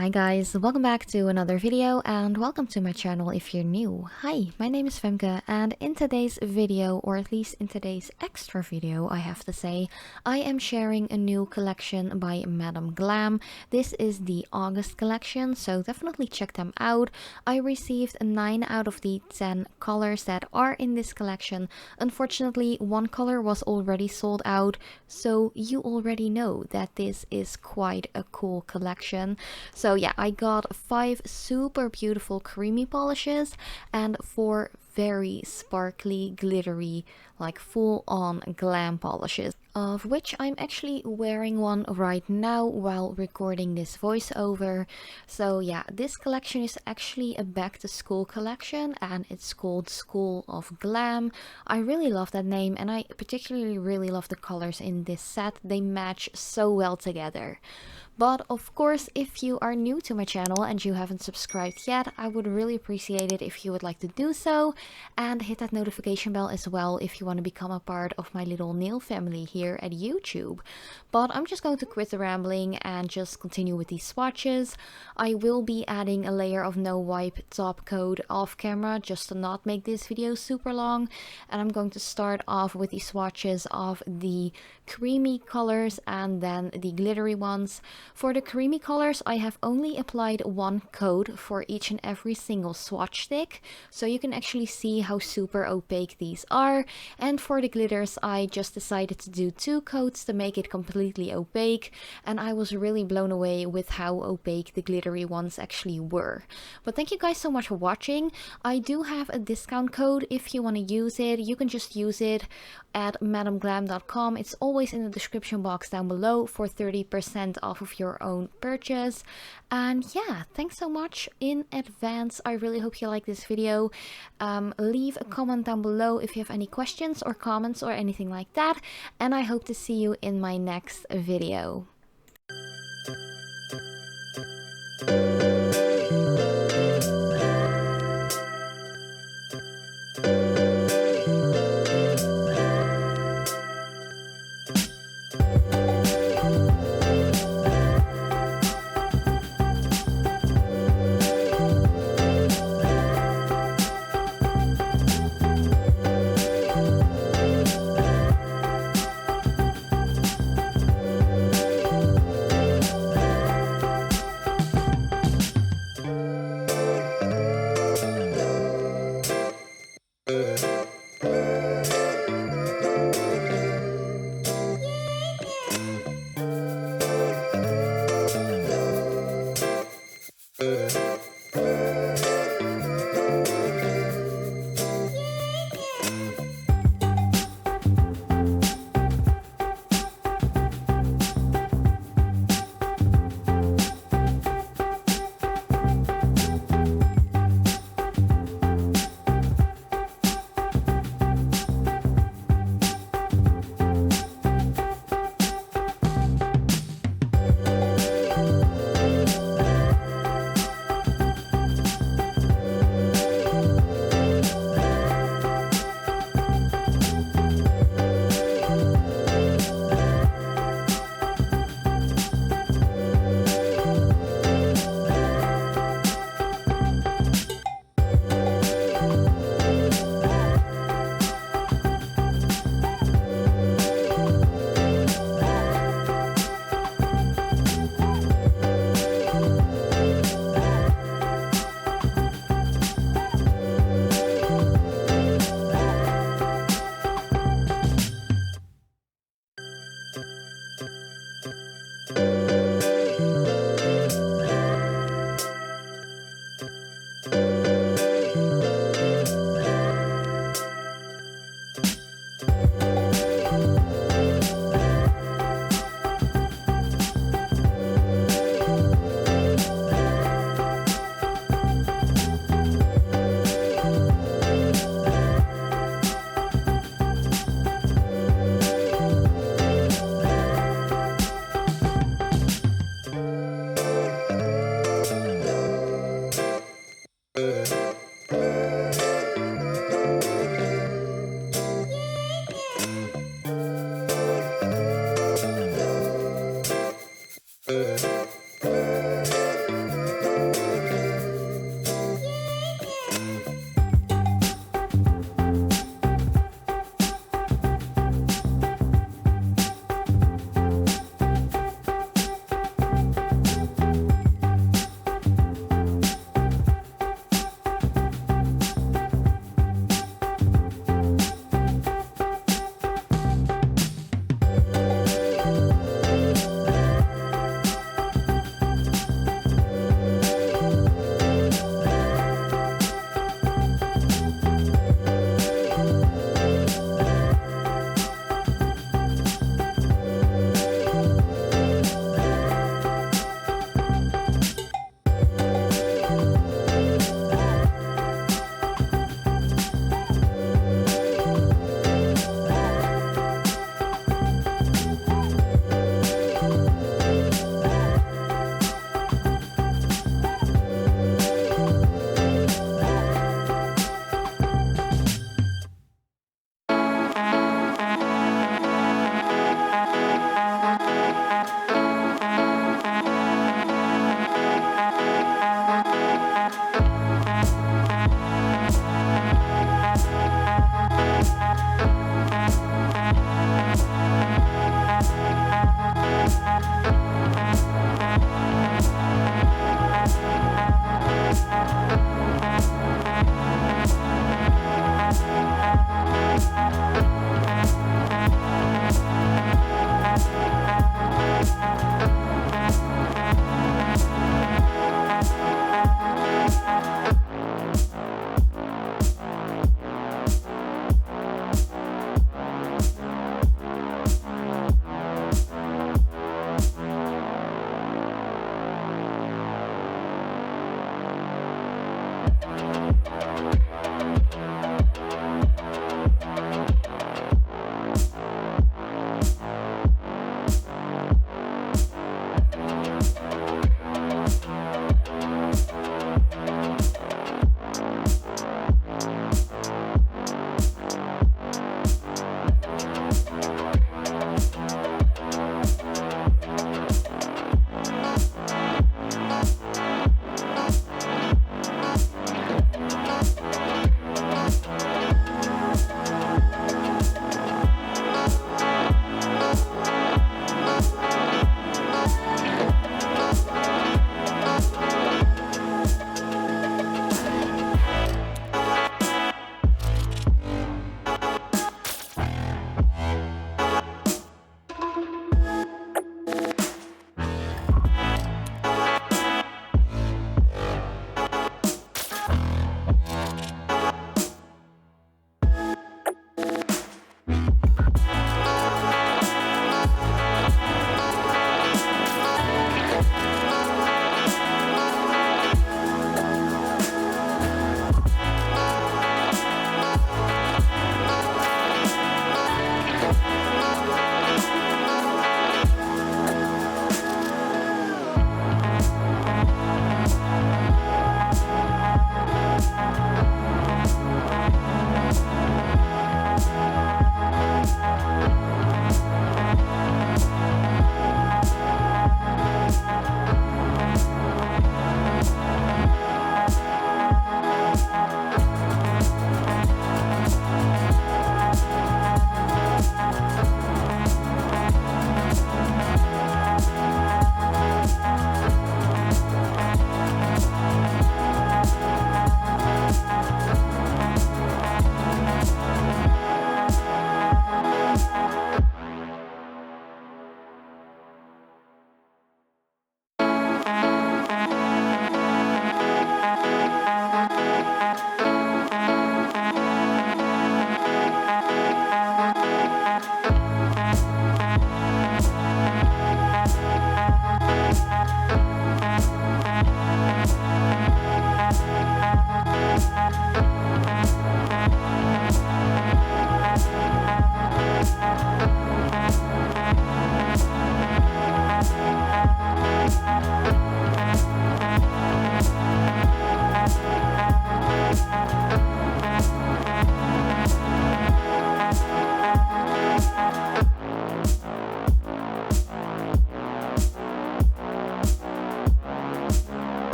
Hi guys, welcome back to another video and welcome to my channel if you're new. Hi, my name is Femke and in today's video, or at least in today's extra video I have to say, I am sharing a new collection by Madam Glam. This is the August collection, so definitely check them out. I received 9 out of the 10 colors that are in this collection. Unfortunately, one color was already sold out, so you already know that this is quite a cool collection. So yeah, I got 5 super beautiful creamy polishes and 4 very sparkly, glittery, like full-on glam polishes, of which I'm actually wearing one right now while recording this voiceover. So yeah, this collection is actually a back-to-school collection and it's called School of Glam. I really love that name and I particularly really love the colors in this set. They match so well together. But of course, if you are new to my channel and you haven't subscribed yet, I would really appreciate it if you would like to do so and hit that notification bell as well if you want to become a part of my little nail family here at YouTube. But I'm just going to quit the rambling and just continue with these swatches. I will be adding a layer of no wipe top coat off camera just to not make this video super long, and I'm going to start off with the swatches of the creamy colors and then the glittery ones. For the creamy colors, I have only applied one coat for each and every single swatch stick, so you can actually see how super opaque these are. And for the glitters, I just decided to do 2 coats to make it completely opaque, and I was really blown away with how opaque the glittery ones actually were. But thank you guys so much for watching. I do have a discount code if you want to use it. You can just use it at madamglam.com. It's always in the description box down below for 30% off of your own purchase. And yeah, thanks so much in advance. I really hope you like this video. Leave a comment down below if you have any questions or comments or anything like that, and I hope to see you in my next video.